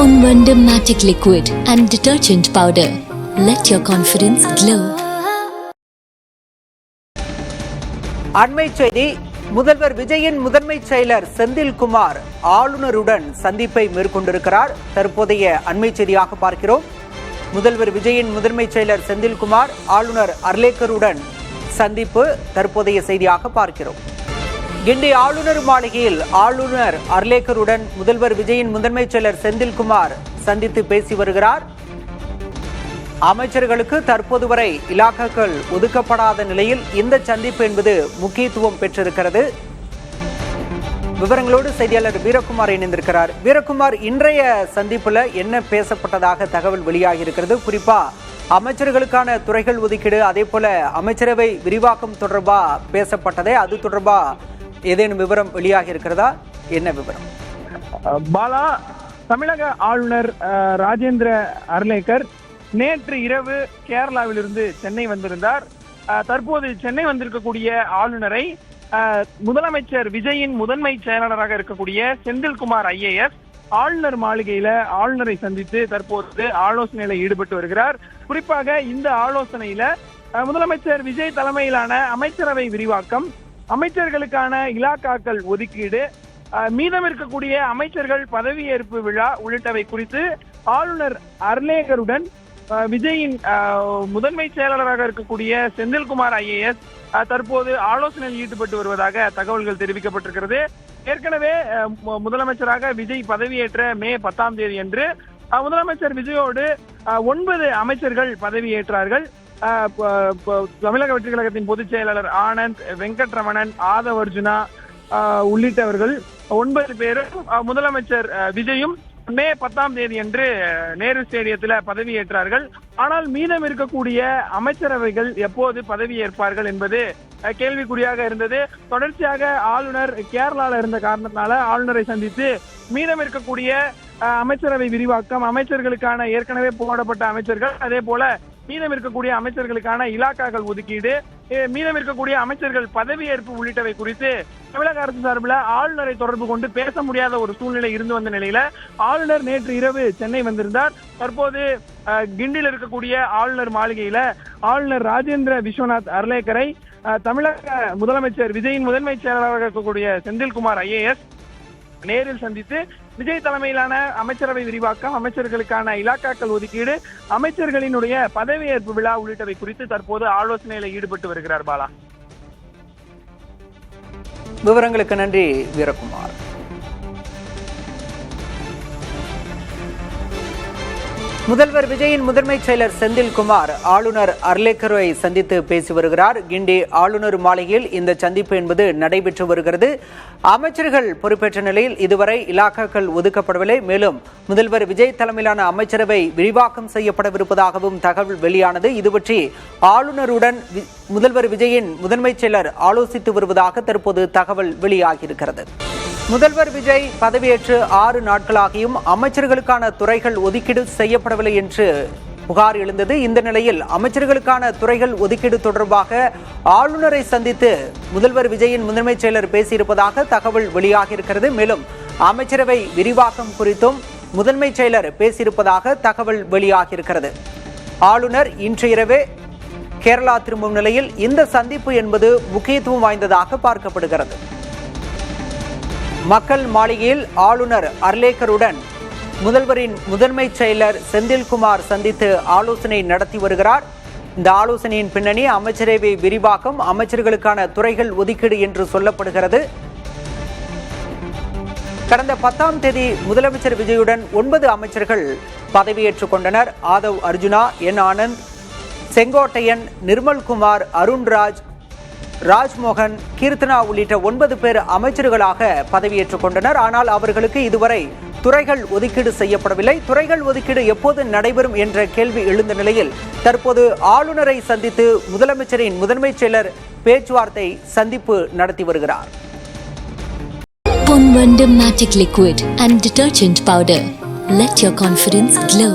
Ponvandam Matic Liquid and Detergent Powder. Let your confidence glow. அண்மை செய்தி. முதல்வர் விஜயின் முதன்மை செயலர் செந்தில்குமார் ஆளுநருடன் சந்திப்பை மேற்கொண்டிருக்கிறார். தற்போதைய அண்மை செய்தியாக பார்க்கிறோம். முதல்வர் விஜயின் முதன்மை செயலர் செந்தில்குமார் ஆளுநர் அர்லேக்கருடன் சந்திப்பு தற்போதைய செய்தியாக பார்க்கிறோம். கிண்டி ஆளுநர் மாளிகையில் ஆளுநர் அர்லேக்கருடன் முதல்வர் விஜயின் முதன்மை செயலர் செந்தில்குமார் சந்தித்து பேசி வருகிறார். அமைச்சர்களுக்கு தற்போது வரை இலாக்காக்கள் ஒதுக்கப்படாத நிலையில் இந்த சந்திப்பு என்பது முக்கியத்துவம் பெற்றிருக்கிறது. விவரங்களோடு செய்தியாளர் வீரகுமார் இணைந்திருக்கிறார். வீரகுமார், இன்றைய சந்திப்புல என்ன பேசப்பட்டதாக தகவல் வெளியாகி இருக்கிறது? குறிப்பா அமைச்சர்களுக்கான துறைகள் ஒதுக்கீடு, அதே போல அமைச்சரவை விரிவாக்கம் தொடர்பா பேசப்பட்டதே, அது தொடர்பா ஏதேனும் விவரம் வெளியாகி இருக்கிறதா? என்ன விவரம்? பாலா, தமிழக ஆளுநர் ராஜேந்திர அர்லேக்கர் நேற்று இரவு கேரளாவிலிருந்து சென்னை வந்திருந்தார். தற்போது சென்னை வந்திருக்கக்கூடிய ஆளுநரை முதலமைச்சர் விஜயின் முதன்மை செயலாளராக இருக்கக்கூடிய செந்தில்குமார் IAS ஆளுநர் மாளிகையில ஆளுநரை சந்தித்து தற்போது ஆலோசனையில ஈடுபட்டு வருகிறார். குறிப்பாக இந்த ஆலோசனையில முதலமைச்சர் விஜய் தலைமையிலான அமைச்சரவை விரிவாக்கம், அமைச்சர்களுக்கான இலாக்காக்கள் ஒதுக்கீடு, மீதம் இருக்கக்கூடிய அமைச்சர்கள் பதவியேற்பு விழா உள்ளிட்டவை குறித்து ஆளுநர் அர்லேக்கருடன் விஜயின் முதன்மை செயலாளராக இருக்கக்கூடிய செந்தில்குமார் IAS தற்போது ஆலோசனையில் ஈடுபட்டு வருவதாக தகவல்கள் தெரிவிக்கப்பட்டிருக்கிறது. ஏற்கனவே முதலமைச்சராக விஜய் பதவியேற்ற மே 10ஆம் தேதி அன்று முதலமைச்சர் விஜயோடு 9 அமைச்சர்கள் பதவியேற்றார்கள். தமிழக வெற்றி கழகத்தின் பொதுச் செயலாளர் ஆனந்த், வெங்கட்ரமணன், ஆதவ் அர்ஜுனா உள்ளிட்டவர்கள் 9 பேரும் முதலமைச்சர் விஜயும் மே 10ஆம் தேதி அன்று நேரு ஸ்டேடியத்தில் பதவியேற்றார்கள். ஆனால் மீதம் இருக்கக்கூடிய அமைச்சரவைகள் எப்போது பதவியேற்பார்கள் என்பது கேள்விக்குறியாக இருந்தது. தொடர்ச்சியாக ஆளுநர் கேரளாவில் இருந்த காரணத்தினால ஆளுநரை சந்தித்து மீதம் இருக்கக்கூடிய அமைச்சரவை விரிவாக்கம், அமைச்சர்களுக்கான ஏற்கனவே போடப்பட்ட அமைச்சர்கள், அதே போல மீதம் இருக்கக்கூடிய அமைச்சர்களுக்கான இலாக்காக்கள் ஒதுக்கீடு, மீதம் இருக்கக்கூடிய அமைச்சர்கள் பதவியேற்பு உள்ளிட்டவை குறித்து தமிழக அரசு சார்பில் ஆளுநரை தொடர்பு கொண்டு பேச முடியாத ஒரு சூழ்நிலை இருந்து வந்த நிலையில ஆளுநர் நேற்று இரவு சென்னை வந்திருந்தார். தற்போது கிண்டியில் இருக்கக்கூடிய ஆளுநர் மாளிகையில ஆளுநர் ராஜேந்திர விஸ்வநாத் அர்லேக்கரை தமிழக முதலமைச்சர் விஜயின் முதன்மை செயலாளராக இருக்கக்கூடிய செந்தில்குமார் IAS நேரில் சந்தித்து விஜய் தலைமையிலான அமைச்சரவை விரிவாக்கம், அமைச்சர்களுக்கான இலாக்காக்கள் ஒதுக்கீடு, அமைச்சர்களினுடைய பதவியேற்பு விழா உள்ளிட்டவை குறித்து தற்போது ஆலோசனையில ஈடுபட்டு வருகிறார். பாலா, விவரங்களுக்கு நன்றி வீரகுமார். முதல்வர் விஜயின் முதன்மை செயலர் செந்தில்குமார் ஆளுநர் அர்லேக்கரை சந்தித்து பேசி வருகிறார். கிண்டி ஆளுநர் மாளிகையில் இந்த சந்திப்பு என்பது நடைபெற்று வருகிறது. அமைச்சர்கள் பொறுப்பேற்ற நிலையில் இதுவரை இலாக்காக்கள் ஒதுக்கப்படவில்லை. மேலும் முதல்வர் விஜய் தலைமையிலான அமைச்சரவை விரிவாக்கம் செய்யப்படவிருப்பதாகவும் தகவல் வெளியானது. இது பற்றி ஆளுநருடன் முதல்வர் விஜயின் முதன்மை செயலர் ஆலோசித்து வருவதாக தற்போது தகவல் வெளியாகியிருக்கிறது. முதல்வர் விஜய் பதவியேற்று 6 நாட்களாகியும் அமைச்சர்களுக்கான துறைகள் ஒதுக்கீடு செய்யப்படவில்லை என்று புகார் எழுந்தது. இந்த நிலையில் அமைச்சர்களுக்கான துறைகள் ஒதுக்கீடு தொடர்பாக ஆளுநரை சந்தித்து முதல்வர் விஜயின் முதன்மை செயலர் பேசியிருப்பதாக தகவல் வெளியாகியிருக்கிறது. மேலும் அமைச்சரவை விரிவாக்கம் குறித்தும் முதன்மை செயலர் பேசியிருப்பதாக தகவல் வெளியாகியிருக்கிறது. ஆளுநர் இன்று இரவே கேரளா திரும்பும் நிலையில் இந்த சந்திப்பு என்பது முக்கியத்துவம் வாய்ந்ததாக பார்க்கப்படுகிறது. மக்கள் மாளிகையில் ஆளுநர் அர்லேக்கருடன் முதல்வரின் முதன்மை செயலர் செந்தில்குமார் சந்தித்து ஆலோசனை நடத்தி வருகிறார். இந்த ஆலோசனையின் பின்னணி அமைச்சரவை விரிவாக்கம், அமைச்சர்களுக்கான துறைகள் ஒதுக்கீடு என்று சொல்லப்படுகிறது. கடந்த 10ஆம் தேதி முதலமைச்சர் விஜயுடன் 9 அமைச்சர்கள் பதவியேற்றுக் கொண்டனர். ஆதவ் அர்ஜுனா, ஆனந்த், செங்கோட்டையன், நிர்மல்குமார், அருண்ராஜ், ராஜ்மோகன், கீர்த்தனா உள்ளிட்ட 9 பேர் அமைச்சர்களாக பதவியேற்றுக் கொண்டனர். ஆனால் அவர்களுக்கு இதுவரை துறைகள் ஒதுக்கீடு செய்யப்படவில்லை. துறைகள் ஒதுக்கீடு எப்போது நடைபெறும் என்ற கேள்வி எழுந்த நிலையில் தற்போது ஆளுநரை சந்தித்து முதலமைச்சரின் முதன்மை செயலர் பேச்சுவார்த்தை சந்திப்பு நடத்தி வருகிறார். Ponvandam Matic Liquid and Detergent Powder. Let your confidence glow.